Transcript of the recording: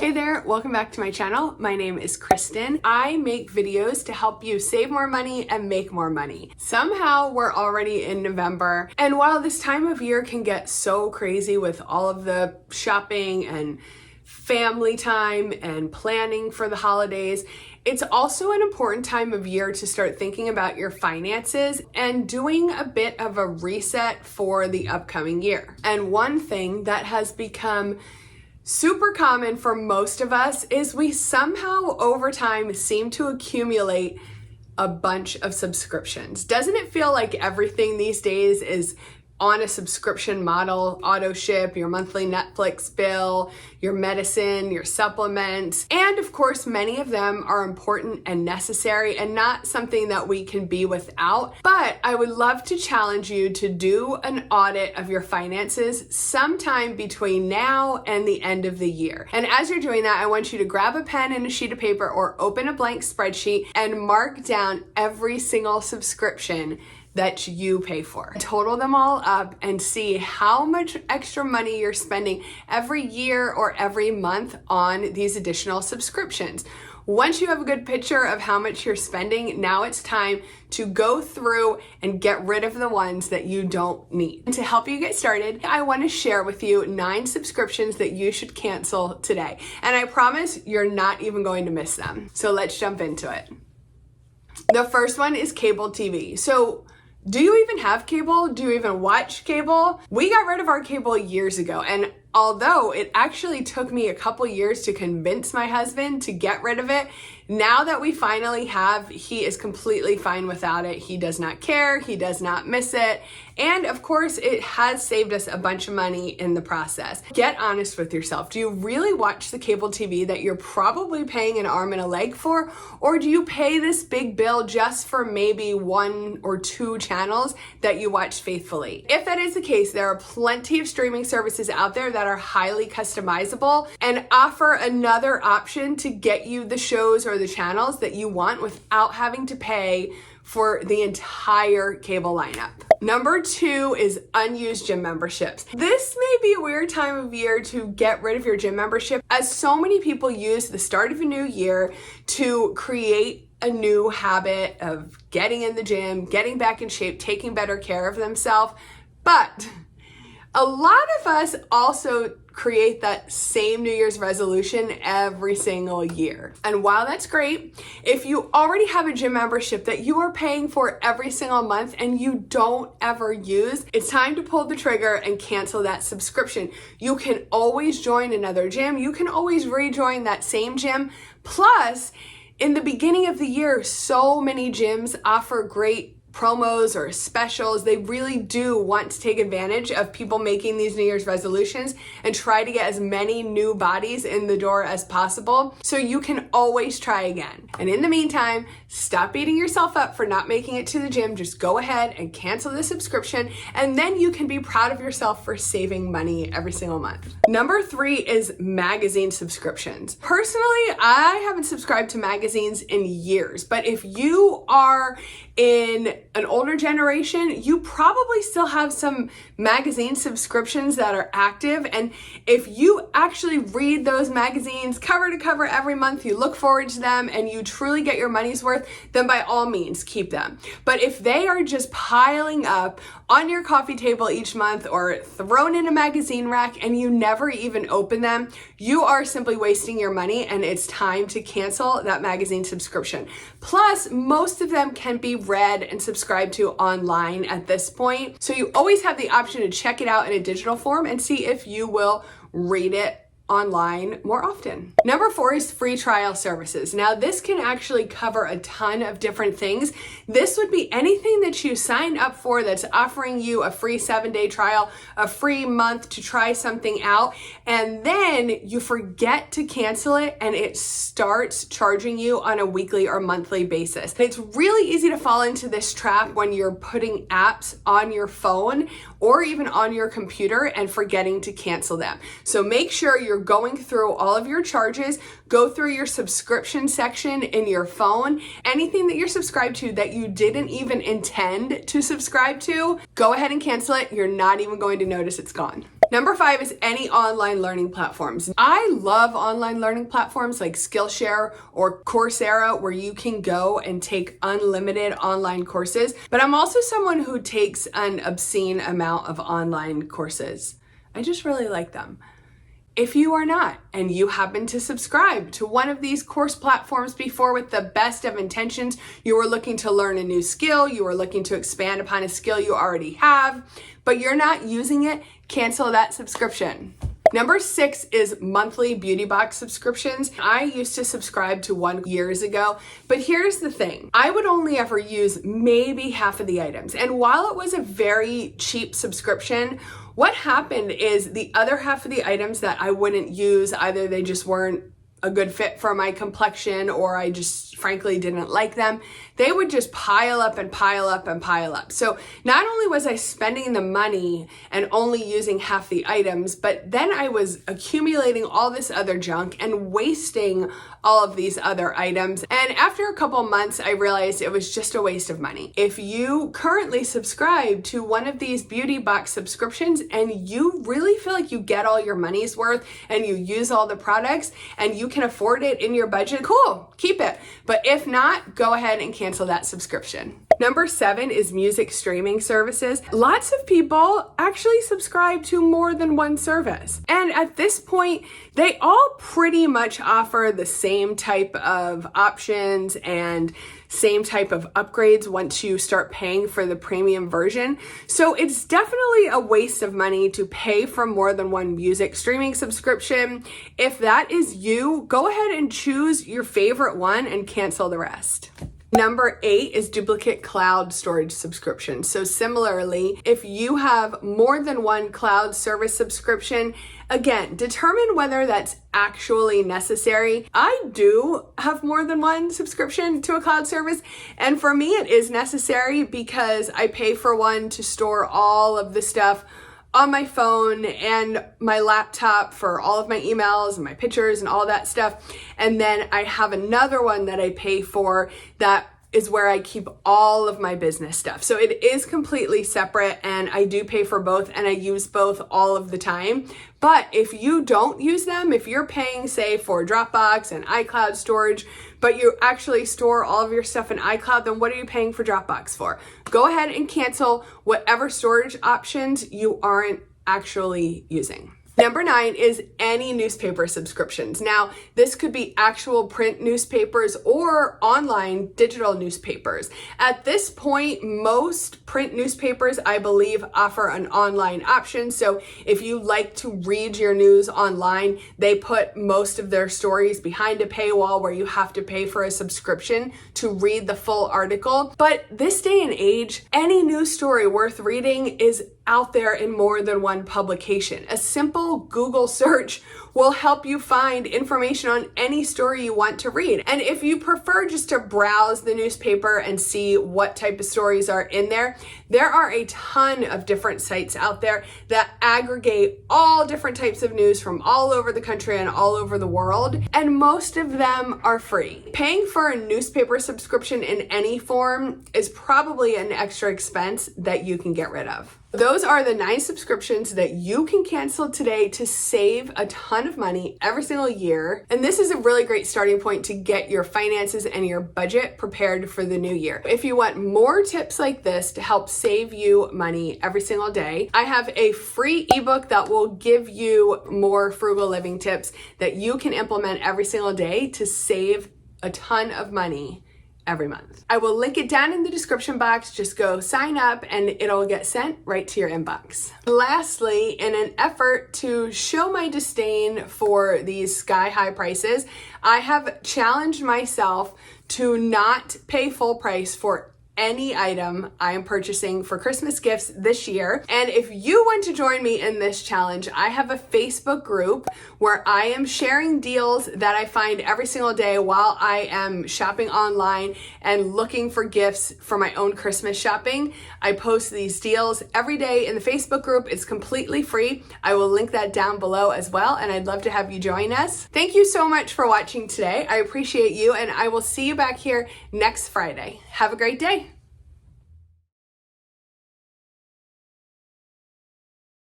Hey there, welcome back to my channel. My name is Kristin. I make videos to help you save more money and make more money. Somehow we're already in November, and while this time of year can get so crazy with all of the shopping and family time and planning for the holidays, it's also an important time of year to start thinking about your finances and doing a bit of a reset for the upcoming year. And one thing that has become super common for most of us is we somehow over time seem to accumulate a bunch of subscriptions. Doesn't it feel like everything these days is on a subscription model? Auto ship, your monthly Netflix bill, your medicine, your supplements, and of course many of them are important and necessary and not something that we can be without. But I would love to challenge you to do an audit of your finances sometime between now and the end of the year. And as you're doing that, I want you to grab a pen and a sheet of paper or open a blank spreadsheet and mark down every single subscription that you pay for. Total them all up and see how much extra money you're spending every year or every month on these additional subscriptions. Once you have a good picture of how much you're spending, now it's time to go through and get rid of the ones that you don't need. And to help you get started, I want to share with you 9 subscriptions that you should cancel today. And I promise you're not even going to miss them. So let's jump into it. The first one is cable TV. So do you even have cable? Do you even watch cable? We got rid of our cable years ago, and although it actually took me a couple years to convince my husband to get rid of it, now that we finally have, he is completely fine without it. He does not care. He does not miss it. And of course, it has saved us a bunch of money in the process. Get honest with yourself. Do you really watch the cable TV that you're probably paying an arm and a leg for? Or do you pay this big bill just for maybe 1 or 2 channels that you watch faithfully? If that is the case, there are plenty of streaming services out there that are highly customizable and offer another option to get you the shows or the channels that you want without having to pay for the entire cable lineup. Number 2 is unused gym memberships. This may be a weird time of year to get rid of your gym membership, as so many people use the start of a new year to create a new habit of getting in the gym, getting back in shape, taking better care of themselves. But a lot of us also create that same New Year's resolution every single year. And while that's great, if you already have a gym membership that you are paying for every single month and you don't ever use, it's time to pull the trigger and cancel that subscription. You can always join another gym. You can always rejoin that same gym. Plus, in the beginning of the year, so many gyms offer great promos or specials. They really do want to take advantage of people making these New Year's resolutions and try to get as many new bodies in the door as possible. So you can always try again. And in the meantime, stop beating yourself up for not making it to the gym. Just go ahead and cancel the subscription, and then you can be proud of yourself for saving money every single month. Number 3 is magazine subscriptions. Personally, I haven't subscribed to magazines in years, but if you are in an older generation, you probably still have some magazine subscriptions that are active. And if you actually read those magazines cover to cover every month, you look forward to them and you truly get your money's worth, then by all means keep them. But if they are just piling up on your coffee table each month or thrown in a magazine rack and you never even open them, you are simply wasting your money, and it's time to cancel that magazine subscription. Plus, most of them can be read and subscribed to online at this point. So you always have the option to check it out in a digital form and see if you will read it online more often. Number 4 is free trial services. Now, this can actually cover a ton of different things. This would be anything that you sign up for that's offering you a free 7-day trial, a free month to try something out, and then you forget to cancel it and it starts charging you on a weekly or monthly basis. And it's really easy to fall into this trap when you're putting apps on your phone or even on your computer and forgetting to cancel them. So make sure you're going through all of your charges, go through your subscription section in your phone. Anything that you're subscribed to that you didn't even intend to subscribe to, go ahead and cancel it. You're not even going to notice it's gone. Number 5 is any online learning platforms. I love online learning platforms like Skillshare or Coursera, where you can go and take unlimited online courses. But I'm also someone who takes an obscene amount of online courses. I just really like them. If you are not, and you happen to subscribe to one of these course platforms before with the best of intentions, you are looking to learn a new skill, you are looking to expand upon a skill you already have, but you're not using it, cancel that subscription. Number 6 is monthly beauty box subscriptions. I used to subscribe to one years ago, but here's the thing. I would only ever use maybe half of the items. And while it was a very cheap subscription, what happened is the other half of the items that I wouldn't use, either they just weren't a good fit for my complexion or I just frankly didn't like them, they would just pile up and pile up and pile up. So not only was I spending the money and only using half the items, but then I was accumulating all this other junk and wasting all of these other items. And after a couple months, I realized it was just a waste of money. If you currently subscribe to one of these beauty box subscriptions and you really feel like you get all your money's worth and you use all the products and you can afford it in your budget, cool, keep it. But if not, go ahead and cancel that subscription. Number 7 is music streaming services. Lots of people actually subscribe to more than one service. And at this point, they all pretty much offer the same type of options and same type of upgrades once you start paying for the premium version. So it's definitely a waste of money to pay for more than one music streaming subscription. If that is you, go ahead and choose your favorite one and cancel the rest. Number 8 is duplicate cloud storage subscription. So similarly, if you have more than one cloud service subscription, again, determine whether that's actually necessary. I do have more than one subscription to a cloud service, and for me it is necessary because I pay for one to store all of the stuff on my phone and my laptop for all of my emails and my pictures and all that stuff. And then I have another one that I pay for that is where I keep all of my business stuff. So it is completely separate and I do pay for both and I use both all of the time. But if you don't use them, if you're paying, say, for Dropbox and iCloud storage, but you actually store all of your stuff in iCloud, then what are you paying for Dropbox for? Go ahead and cancel whatever storage options you aren't actually using. Number 9 is any newspaper subscriptions. Now, this could be actual print newspapers or online digital newspapers. At this point, most print newspapers, I believe, offer an online option. So if you like to read your news online, they put most of their stories behind a paywall where you have to pay for a subscription to read the full article. But this day and age, any news story worth reading is out there in more than one publication. A simple Google search will help you find information on any story you want to read. And if you prefer just to browse the newspaper and see what type of stories are in there, there are a ton of different sites out there that aggregate all different types of news from all over the country and all over the world, and most of them are free. Paying for a newspaper subscription in any form is probably an extra expense that you can get rid of. Those are the 9 subscriptions that you can cancel today to save a ton of money every single year. And this is a really great starting point to get your finances and your budget prepared for the new year. If you want more tips like this to help save you money every single day, I have a free ebook that will give you more frugal living tips that you can implement every single day to save a ton of money every month. I will link it down in the description box. Just go sign up and it'll get sent right to your inbox. Lastly, in an effort to show my disdain for these sky-high prices, I have challenged myself to not pay full price for any item I am purchasing for Christmas gifts this year. And if you want to join me in this challenge, I have a Facebook group where I am sharing deals that I find every single day while I am shopping online and looking for gifts for my own Christmas shopping. I post these deals every day in the Facebook group. It's completely free. I will link that down below as well, and I'd love to have you join us. Thank you so much for watching today. I appreciate you, and I will see you back here next Friday. Have a great day.